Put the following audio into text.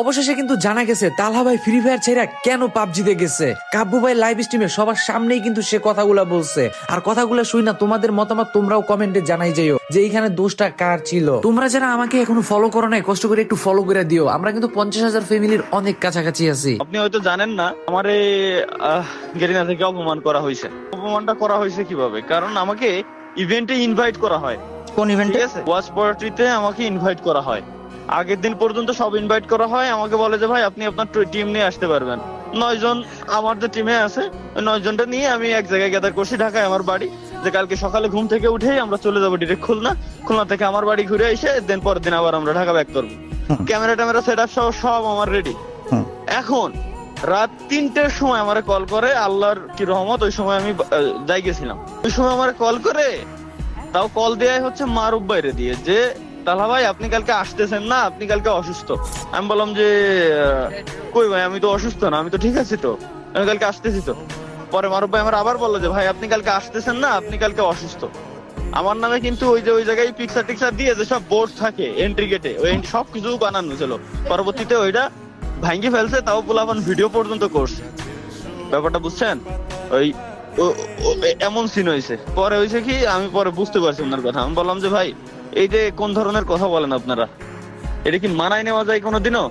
অবশেষে কিন্তু জানা গেছে তালহা ভাই ফ্রি ফায়ার ছেড়ে কেন পাবজিতে গেছে। কাব্বু ভাই লাইভ স্ট্রিমে সবার সামনেই কিন্তু সে কথাগুলা বলছে। আর কথাগুলা শুই না তোমাদের মতামত তোমরাও কমেন্টে জানাই যাইও যে এইখানে দোষটা কার ছিল। তোমরা যারা আমাকে এখনো ফলো করো নাই কষ্ট করে একটু ফলো করে দিও। আমরা কিন্তু 50,000 ফ্যামিলির অনেক কাছাকাছি আছি। আপনি হয়তো জানেন না আমারে গেরিনা থেকে অপমান করা হয়েছে। অপমানটা করা হয়েছে কিভাবে? কারণ আমাকে ইভেন্টে ইনভাইট করা হয়। কোন ইভেন্টে? ঠিক আছে, ওয়াচ পার্টিতে আমাকে ইনভাইট করা হয়। আগের দিন পর্যন্ত সব ইনভাইট করা হয়। আমাকে বলে যে ভাই আপনি আপনার টিম নিয়ে আসতে পারবেন। 9 জন আমার যে টিমে আছে ওই 9 জনটা নিয়ে আমি এক জায়গায় গ্যাদার করছি, ঢাকায় আমার বাড়ি। যে কালকে সকালে ঘুম থেকে উঠেই আমরা চলে যাবো ডিরেক্ট খুলনা। খুলনা থেকে আমার বাড়ি ঘুরে এসে দেন পরের দিন আবার আমরা ঢাকা ব্যাক করবো। ক্যামেরা ট্যামেরা সেট আপ সব আমার রেডি। এখন রাত 3টের সময় আমারে কল করে, আল্লাহর কি রহমত ওই সময় আমি যাই গেছিলাম। ওই সময় আমারে কল করে, তাও কল দেয়াই হচ্ছে মারুফ বাইরে দিয়ে, যে তালহা ভাই আপনি কালকে আসতেছেন না, আপনি কালকে অসুস্থ। আমি বললাম যে কই ভাই আমি তো অসুস্থ না, আমি তো ঠিক আছি, তো আমি কালকে আসতেছি তো। পরে মারুফ ভাই আমার আবার বললো যে ভাই আপনি কালকে আসতেছেন না, আপনি কালকে অসুস্থ। আমার নামে কিন্তু ওই যে ওই জায়গায় পিকচার টিকচার দিয়ে যে সব বোর্ড থাকে এন্ট্রি গেটে, ওই সবকিছু বানানো ছিল। পরবর্তীতে ওইটা ভাঙ্গি ফেলছে, তাও পোলাপান ভিডিও পর্যন্ত করছে। ব্যাপারটা বুঝছেন? ওই এমন সিন হয়েছে। পরে হয়েছে কি, আমি পরে বুঝতে পারছি ওনার কথা। আমি বললাম যে ভাই এই যে কোন ধরনের কথা বলেন আপনারা, এটা কি মানায় নেওয়া যায় কোনোদিনও?